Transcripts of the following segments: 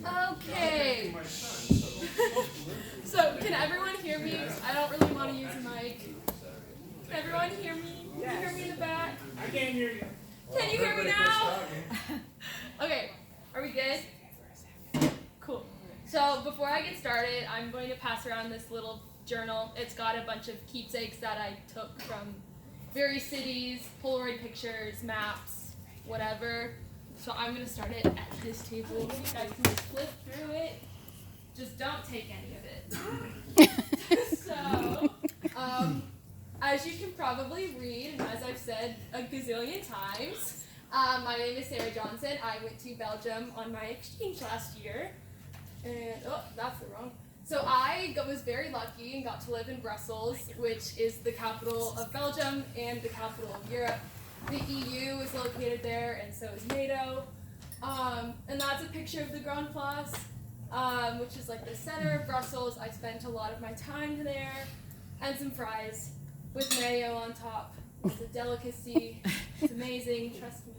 Okay. So, can everyone hear me? I don't really want to use a mic. Can everyone hear me? Can you hear me in the back? I can't hear you. Can you hear me now? Okay. Are we good? Cool. So, before I get started, I'm going to pass around this little journal. It's got a bunch of keepsakes that I took from various cities, Polaroid pictures, maps, whatever. So I'm going to start it at this table. You guys can just flip through it. Just don't take any of it. So, as you can probably read, and as I've said a gazillion times, my name is Sara Johnson. I went to Belgium on my exchange last year. And, oh, that's the wrong. So I was very lucky and got to live in Brussels, which is the capital of Belgium and the capital of Europe. The EU is located there, and so is NATO. And that's a picture of the Grand Place, which is like the center of Brussels. I spent a lot of my time there, and some fries with mayo on top. It's a delicacy. It's amazing, trust me.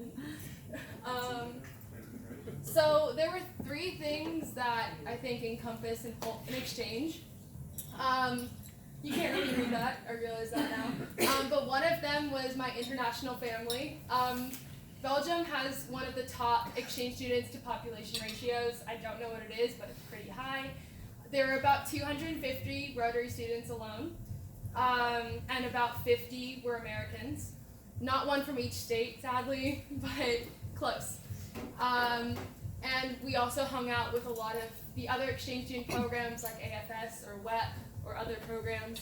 So there were three things that I think encompass an exchange. You can't really read that, I realize that now. But one of them was my international family. Belgium has one of the top exchange students to population ratios. I don't know what it is, but it's pretty high. There are about 250 Rotary students alone, and about 50 were Americans. Not one from each state, sadly, but close. And we also hung out with a lot of the other exchange student programs like AFS or WEP or other programs.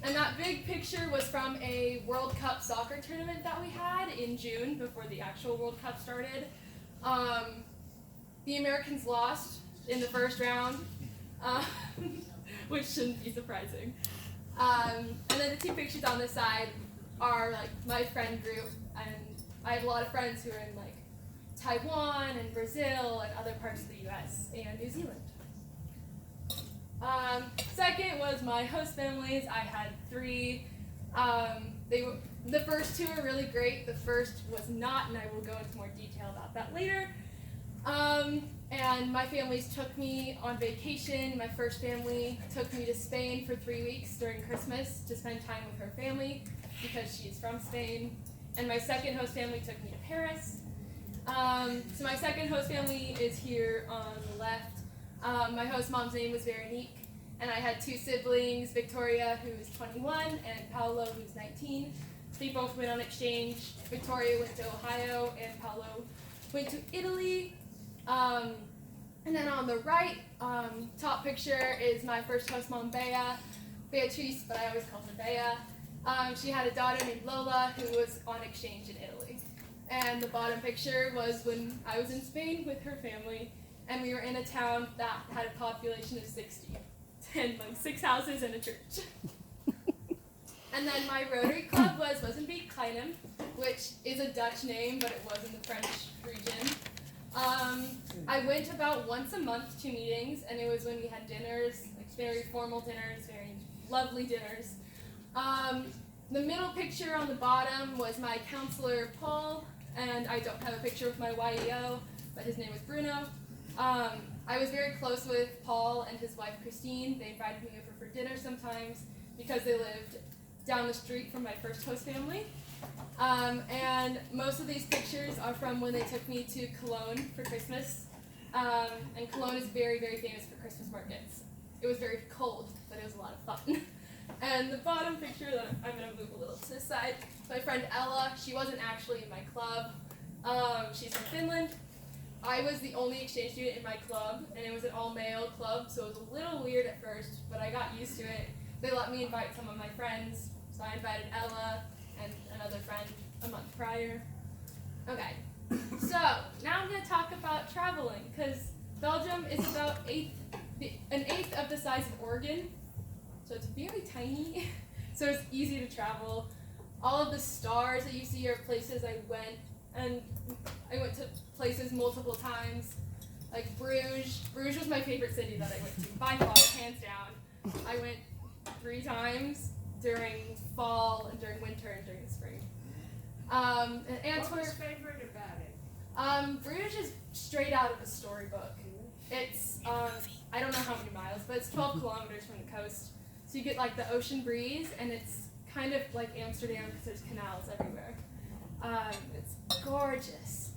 And that big picture was from a World Cup soccer tournament that we had in June before the actual World Cup started. The Americans lost in the first round, which shouldn't be surprising. And then the two pictures on this side are like my friend group, and I have a lot of friends who are in like Taiwan and Brazil and other parts of the US and New Zealand. Second was my host families. I had three. The first two were really great. The first was not, and I will go into more detail about that later. And my families took me on vacation. My first family took me to Spain for 3 weeks during Christmas to spend time with her family because she's from Spain. And my second host family took me to Paris. So my second host family is here on the left. My host mom's name was Veronique, and I had two siblings, Victoria, who's 21, and Paolo, who's 19. They both went on exchange. Victoria went to Ohio, and Paolo went to Italy. And then on the right, top picture is my first host mom, Beatrice, but I always call her Bea. She had a daughter named Lola, who was on exchange in Italy. And the bottom picture was when I was in Spain with her family, and we were in a town that had a population of 60, and like 6 houses and a church. And then my Rotary club was Mozambique Kleinem, which is a Dutch name, but it was in the French region. I went about once a month to meetings, and it was when we had dinners, like very formal dinners, very lovely dinners. The middle picture on the bottom was my counselor, Paul, and I don't have a picture with my YEO, but his name was Bruno. I was very close with Paul and his wife, Christine. They invited me over for dinner sometimes because they lived down the street from my first host family. And most of these pictures are from when they took me to Cologne for Christmas. And Cologne is very, very famous for Christmas markets. It was very cold, but it was a lot of fun. And the bottom picture that I'm going to move a little to this side, my friend Ella. She wasn't actually in my club. She's from Finland. I was the only exchange student in my club, and it was an all-male club, so it was a little weird at first, but I got used to it. They let me invite some of my friends, so I invited Ella and another friend a month prior. Okay, so now I'm going to talk about traveling, because Belgium is about an eighth of the size of Oregon. So it's very tiny, so it's easy to travel. All of the stars that you see are places I went, and I went to places multiple times, like Bruges. Bruges was my favorite city that I went to, by far, hands down. I went 3 times during fall, and during winter, and during the spring. And Antwerp. What was favorite about it? Bruges is straight out of a storybook. It's, I don't know how many miles, but it's 12 kilometers from the coast. So you get like the ocean breeze, and it's kind of like Amsterdam because there's canals everywhere. It's gorgeous.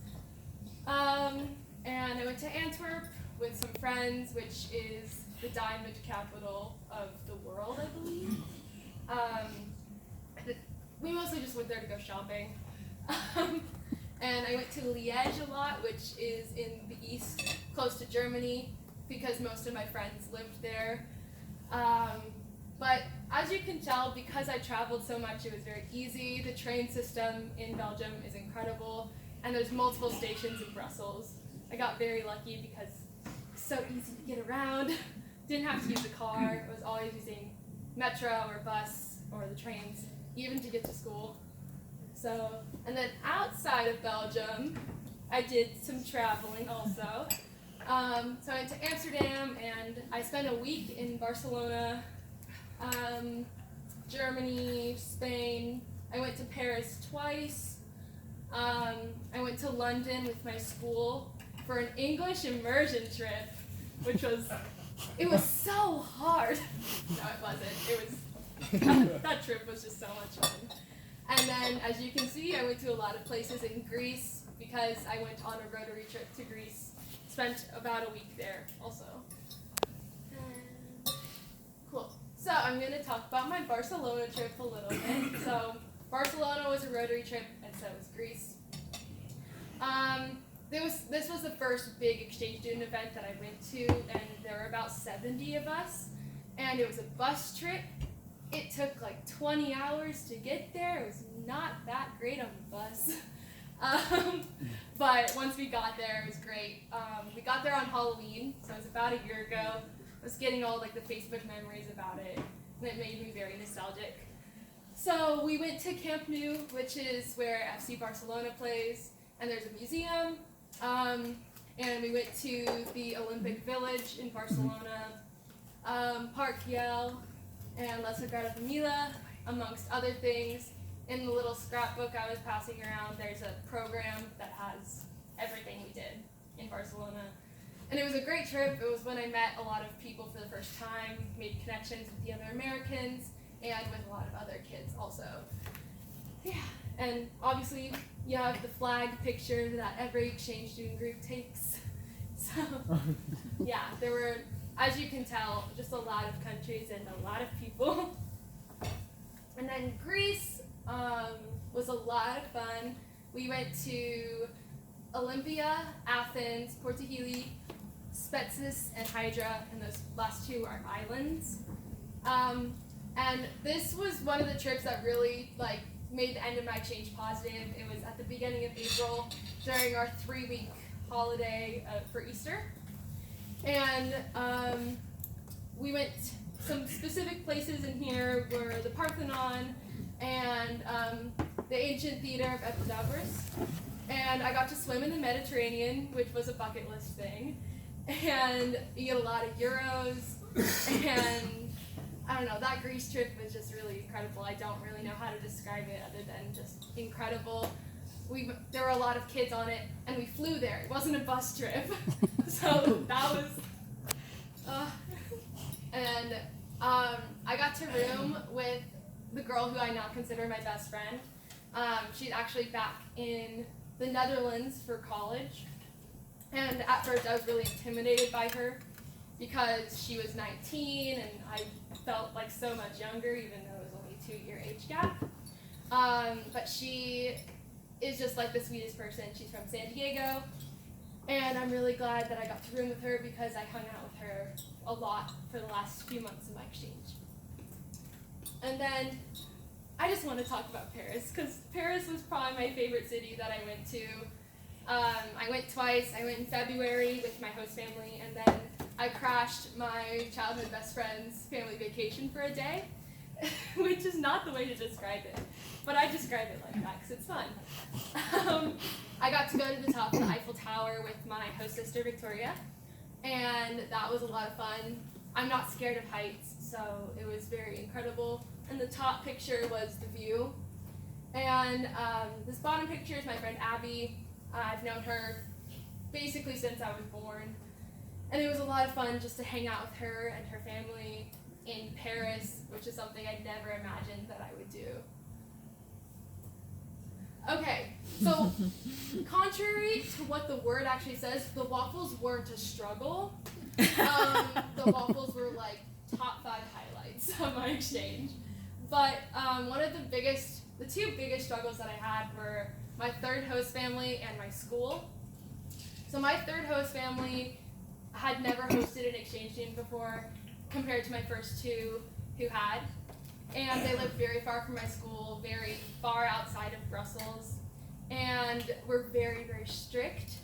And I went to Antwerp with some friends, which is the diamond capital of the world, I believe. We mostly just went there to go shopping. And I went to Liège a lot, which is in the east, close to Germany, because most of my friends lived there. But as you can tell, because I traveled so much, it was very easy. The train system in Belgium is incredible, and there's multiple stations in Brussels. I got very lucky because it's so easy to get around. Didn't have to use a car. I was always using metro or bus or the trains, even to get to school. So, and then outside of Belgium, I did some traveling also. So I went to Amsterdam, and I spent a week in Barcelona, Germany, Spain. I went to Paris twice. I went to London with my school for an English immersion trip, which was, it was so hard. No, it wasn't. It was, that trip was just so much fun. And then, as you can see, I went to a lot of places in Greece because I went on a Rotary trip to Greece. Spent about a week there also. Cool. So I'm going to talk about my Barcelona trip a little bit. So Barcelona was a Rotary trip, and so was Greece. This was the first big exchange student event that I went to, and there were about 70 of us, and it was a bus trip. It took like 20 hours to get there. It was not that great on the bus. But once we got there, it was great. We got there on Halloween, so it was about a year ago. I was getting all like the Facebook memories about it, and it made me very nostalgic. So we went to Camp Nou, which is where FC Barcelona plays, and there's a museum. And we went to the Olympic Village in Barcelona, Park Güell, and La Sagrada Familia, amongst other things. In the little scrapbook I was passing around, there's a program that has everything we did in Barcelona. And it was a great trip. It was when I met a lot of people for the first time, made connections with the other Americans, and with a lot of other kids also. Yeah, and obviously you have the flag picture that every exchange student group takes. So, yeah, there were, as you can tell, just a lot of countries and a lot of people. And then Greece was a lot of fun. We went to Olympia, Athens, Portoheli, Spetses, and Hydra, and those last two are islands. And this was one of the trips that really made the end of my exchange positive. It was at the beginning of April during our 3-week holiday for Easter. And we went, some specific places in here were the Parthenon and the ancient theater of Epidavros. And I got to swim in the Mediterranean, which was a bucket list thing. And you get a lot of Euros. And I don't know, that Greece trip was just really incredible. I don't really know how to describe it other than just incredible. There were a lot of kids on it, and we flew there. It wasn't a bus trip. So that was, and I got to room with the girl who I now consider my best friend. She's actually back in the Netherlands for college. And at first I was really intimidated by her because she was 19 and I felt like so much younger, even though it was only a 2-year age gap. But she is just like the sweetest person. She's from San Diego, and I'm really glad that I got to room with her because I hung out with her a lot for the last few months of my exchange. And then I just want to talk about Paris because Paris was probably my favorite city that I went to. I went twice. I went in February with my host family, and then I crashed my childhood best friend's family vacation for a day, which is not the way to describe it, but I describe it like that because it's fun. I got to go to the top of the Eiffel Tower with my host sister Victoria, and that was a lot of fun. I'm not scared of heights, so it was very incredible. And the top picture was the view. And this bottom picture is my friend Abby. I've known her basically since I was born. And it was a lot of fun just to hang out with her and her family in Paris, which is something I never imagined that I would do. Okay, so contrary to what the word actually says, the waffles weren't a struggle. The waffles were like top 5 highlights of my exchange. But the two biggest struggles that I had were my third host family and my school. So my third host family had never hosted an exchange student before compared to my first two who had. And they lived very far from my school, very far outside of Brussels, and were very, very strict.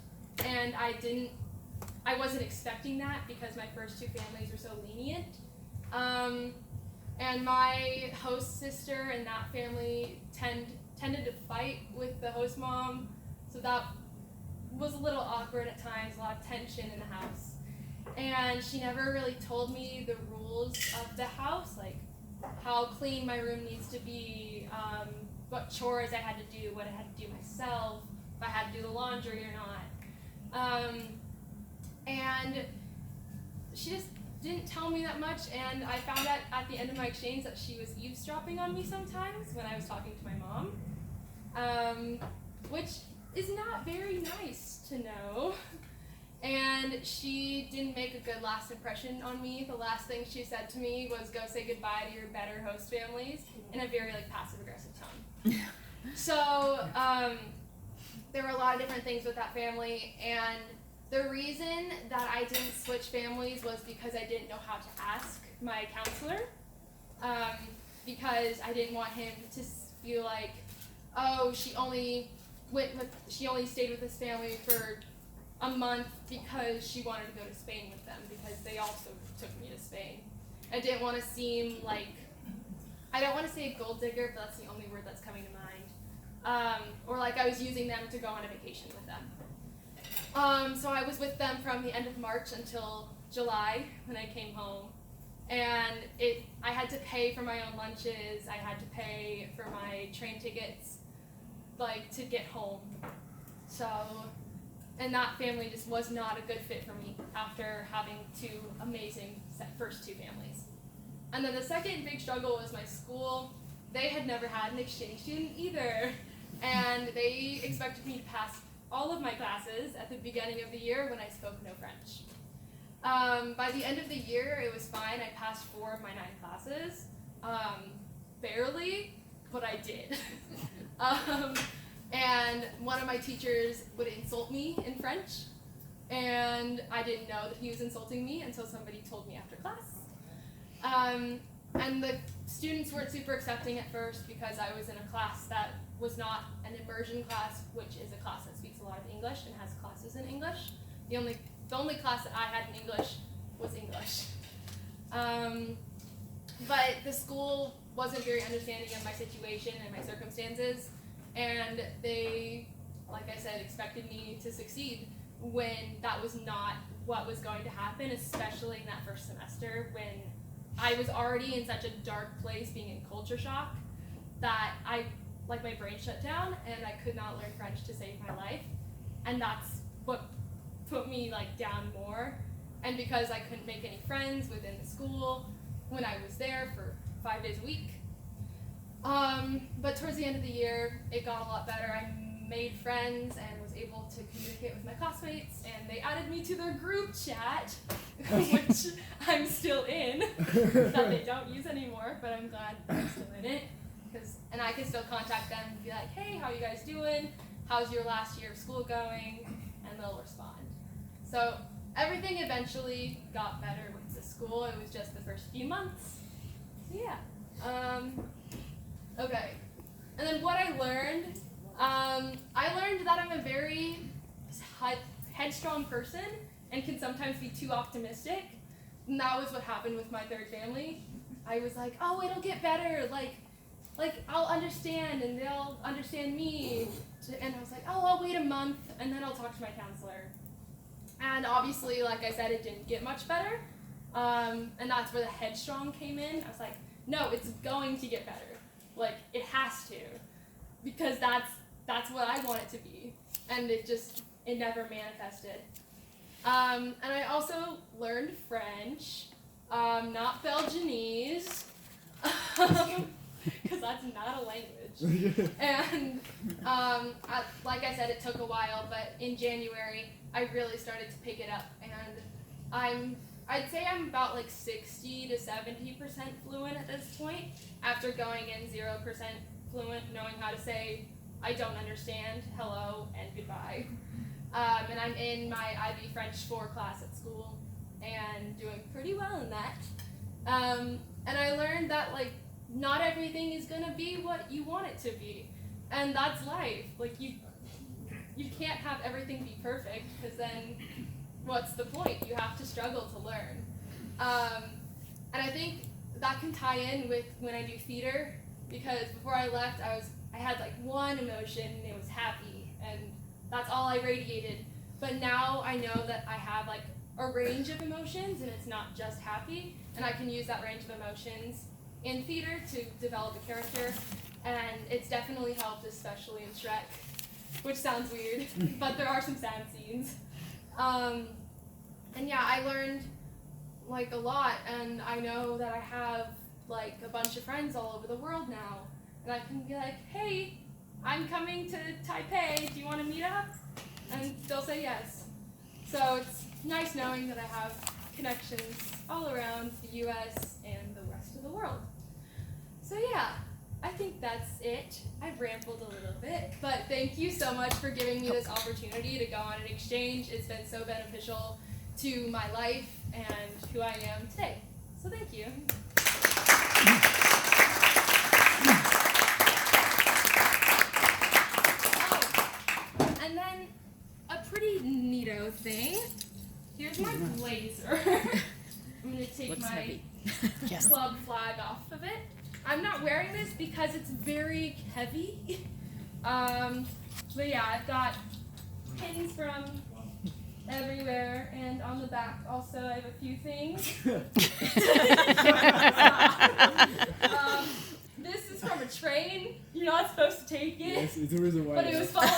And I wasn't expecting that because my first two families were so lenient. And my host sister and that family tended to fight with the host mom, so that was a little awkward at times, a lot of tension in the house. And she never really told me the rules of the house, like how clean my room needs to be, what chores I had to do, what I had to do myself, if I had to do the laundry or not. And she just didn't tell me that much, and I found out at the end of my exchange that she was eavesdropping on me sometimes when I was talking to my mom, which is not very nice to know. And she didn't make a good last impression on me. The last thing she said to me was, go say goodbye to your better host families, in a very passive-aggressive tone. So there were a lot of different things with that family, and the reason that I didn't switch families was because I didn't know how to ask my counselor, because I didn't want him to feel like, oh, she only stayed with this family for a month because she wanted to go to Spain with them, because they also took me to Spain. I didn't want to seem like, I don't want to say a gold digger, but that's the only word that's coming to mind. Or like I was using them to go on a vacation with them. So I was with them from the end of March until July when I came home. And I had to pay for my own lunches, I had to pay for my train tickets, to get home. And that family just was not a good fit for me after having two amazing first two families. And then the second big struggle was my school. They had never had an exchange student either. And they expected me to pass all of my classes at the beginning of the year when I spoke no French. By the end of the year, it was fine. I passed 4 of my 9 classes. Barely, but I did. And one of my teachers would insult me in French, and I didn't know that he was insulting me until somebody told me after class. And the students weren't super accepting at first because I was in a class that was not an immersion class, which is a class that speaks a lot of English and has classes in English. The only class that I had in English was English. But the school wasn't very understanding of my situation and my circumstances. And they, like I said, expected me to succeed when that was not what was going to happen, especially in that first semester when I was already in such a dark place being in culture shock that my brain shut down and I could not learn French to save my life. And that's what put me down more. And because I couldn't make any friends within the school when I was there for 5 days a week, but towards the end of the year, it got a lot better. I made friends and was able to communicate with my classmates, and they added me to their group chat, which I'm still in, that they don't use anymore, but I'm glad I'm still in it. And I can still contact them and be like, hey, how you guys doing? How's your last year of school going? And they'll respond. So everything eventually got better with the school. It was just the first few months. So yeah. Okay, and then what I learned that I'm a very headstrong person and can sometimes be too optimistic. And that was what happened with my third family. I was like, oh, it'll get better, I'll understand and they'll understand me. And I was like, oh, I'll wait a month and then I'll talk to my counselor. And obviously, like I said, it didn't get much better. And that's where the headstrong came in. I was like, no, it's going to get better. It has to, because that's what I want it to be, and it never manifested. And I also learned French, not Belgianese, because that's not a language. And like I said, it took a while, but in January, I really started to pick it up. And I'd say I'm about like 60 to 70% fluent at this point, after going in 0% fluent, knowing how to say, I don't understand, hello, and goodbye. And I'm in my IB French 4 class at school, and doing pretty well in that. And I learned that like not everything is gonna be what you want it to be, and that's life. Like you can't have everything be perfect, because then what's the point? You have to struggle to learn. And I think that can tie in with when I do theater, because before I left, I had like one emotion, and it was happy, and that's all I radiated. But now I know that I have like a range of emotions, and it's not just happy, and I can use that range of emotions in theater to develop a character, and it's definitely helped, especially in Shrek, which sounds weird, but there are some sad scenes. And yeah, I learned like a lot, and I know that I have like a bunch of friends all over the world now, and I can be like, hey, I'm coming to Taipei, do you want to meet up? And they'll say yes. So it's nice knowing that I have connections all around the US and the rest of the world. So yeah, I think that's it. I've rambled a little bit, but thank you so much for giving me this opportunity to go on an exchange. It's been so beneficial to my life and who I am today. So thank you. Oh, and then a pretty neato thing. Here's my blazer. I'm going to take my club flag off of it. I'm not wearing this because it's very heavy. But yeah, I've got pins from everywhere, and on the back also I have a few things. This is from a train. You're not supposed to take it. Yes, it's a reason why. But it was falling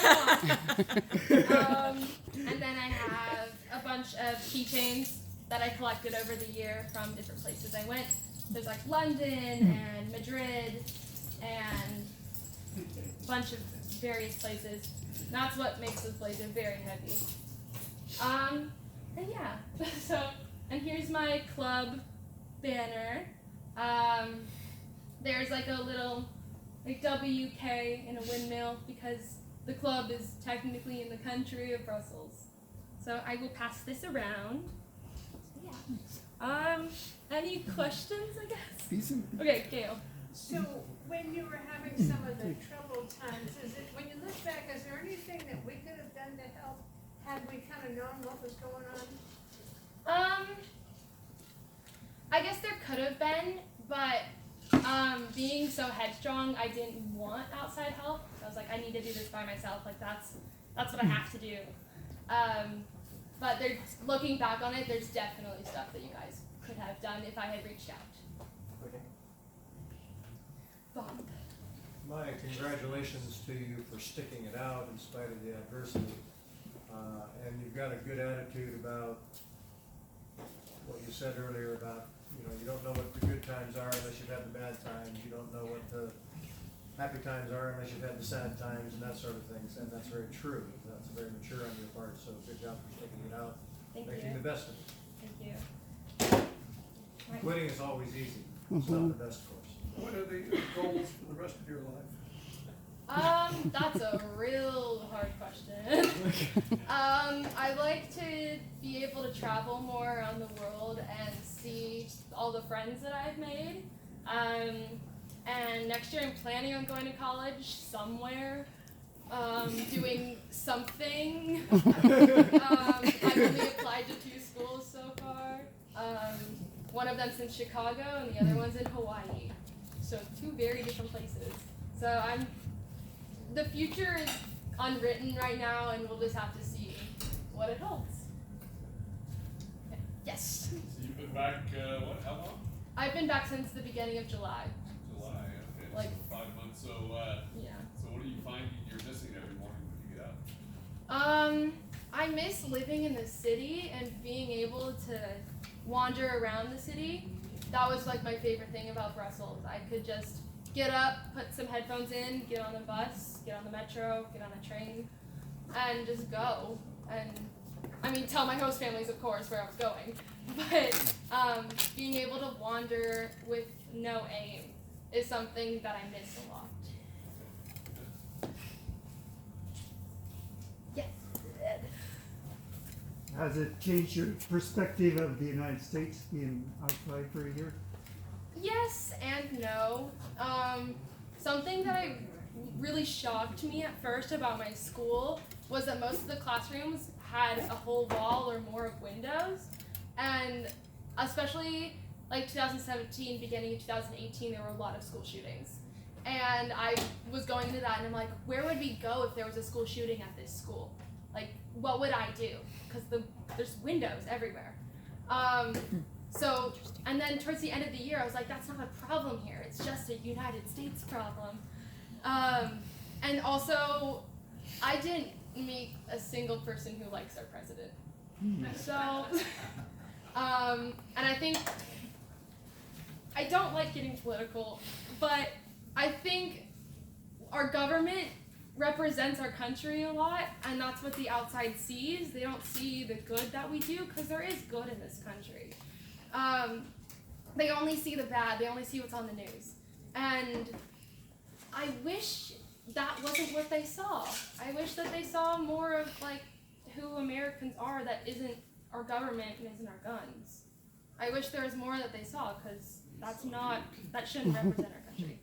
off. And then I have a bunch of keychains that I collected over the year from different places I went. There's like London and Madrid and a bunch of various places. And that's what makes this blazer very heavy. And yeah, and here's my club banner. There's like a little like WK in a windmill, because the club is technically in the country of Brussels. So I will pass this around. So yeah. Any questions, I guess? Okay, Gail. So when you were having some of the troubled times, when you look back, is there anything that we could have done to help? Had we kind of known what was going on? I guess there could have been, but being so headstrong, I didn't want outside help. I was like, I need to do this by myself. Like that's what I have to do. But looking back on it, there's definitely stuff that you guys could have done if I had reached out. Okay. Bob. My congratulations to you for sticking it out in spite of the adversity. And you've got a good attitude about what you said earlier about, you don't know what the good times are unless you've had the bad times. You don't know what the happy times are unless you've had the sad times and that sort of things. And that's very true. That's very mature on your part. So good job for sticking it out, making the best of it. Thank you. Quitting is always easy. It's not the best course. What are the goals for the rest of your life? That's a real hard question. I'd like to be able to travel more around the world and see all the friends that I've made. And next year I'm planning on going to college somewhere, doing something. I've only applied to 2 schools so far. One of them's in Chicago and the other one's in Hawaii. So 2 very different places. So the future is unwritten right now, and we'll just have to see what it holds. Yes? So you've been back, how long? I've been back since the beginning of July. July, okay, Like- so 5 months. So, Yeah. so what are you finding you're missing every morning when you get up? I miss living in the city and being able to wander around the city. That was like my favorite thing about Brussels. I could just get up, put some headphones in, get on the bus, get on the metro, get on a train, and just go. And I mean, tell my host families, of course, where I was going. But being able to wander with no aim is something that I miss a lot. Yes. Has it changed your perspective of the United States being outside for a year? Yes and no. Something that really shocked me at first about my school was that most of the classrooms had a whole wall or more of windows, and especially like 2017, beginning of 2018, there were a lot of school shootings. And I was going into that and I'm like, where would we go if there was a school shooting at this school? Like, what would I do? Because there's windows everywhere. And then towards the end of the year, I was like, that's not a problem here. It's just a United States problem. And also, I didn't meet a single person who likes our president. So, and I think, I don't like getting political, but I think our government represents our country a lot, and that's what the outside sees. They don't see the good that we do, because there is good in this country. They only see the bad. They only see what's on the news. And I wish that wasn't what they saw. I wish that they saw more of like who Americans are that isn't our government and isn't our guns. I wish there was more that they saw, because that shouldn't represent our country.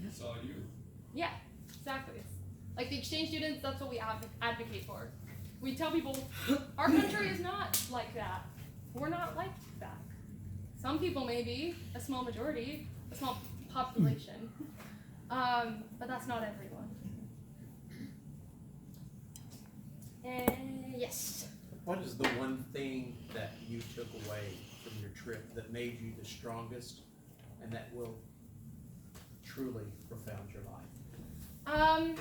It's all you. Yeah, exactly. Like the exchange students, that's what we advocate for. We tell people, our country is not like that. We're not like that. Some people may be, a small majority, a small population, but that's not everyone. And yes. What is the one thing that you took away from your trip that made you the strongest and that will truly profound your life?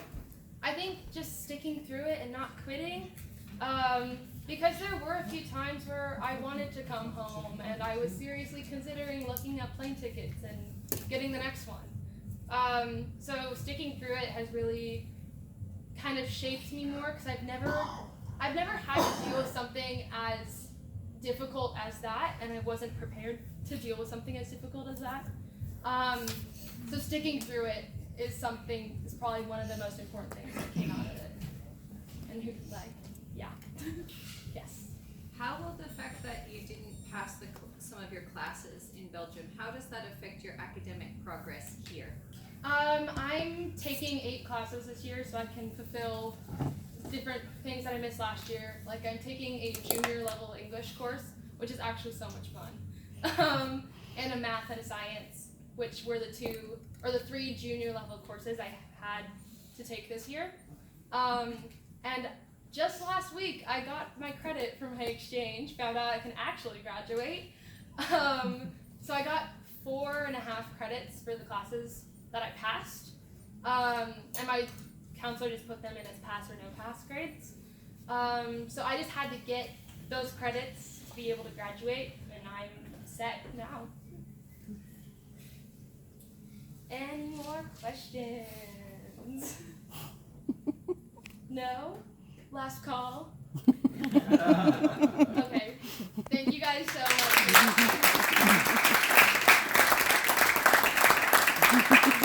I think just sticking through it and not quitting. Because there were a few times where I wanted to come home and I was seriously considering looking up plane tickets and getting the next one. So sticking through it has really kind of shaped me more, because I've never had to deal with something as difficult as that, and I wasn't prepared to deal with something as difficult as that. So sticking through it is probably one of the most important things that came out of it. And yeah. Yes. How will the fact that you didn't pass some of your classes in Belgium, how does that affect your academic progress here? I'm taking 8 classes this year, so I can fulfill different things that I missed last year. Like I'm taking a junior level English course, which is actually so much fun, and a math and a science, which were the 3 junior level courses I had to take this year. And just last week, I got my credit from my exchange, found out I can actually graduate. So I got 4.5 credits for the classes that I passed. And my counselor just put them in as pass or no pass grades. So I just had to get those credits to be able to graduate, and I'm set now. Any more questions? No? Last call? Okay. Thank you guys so much.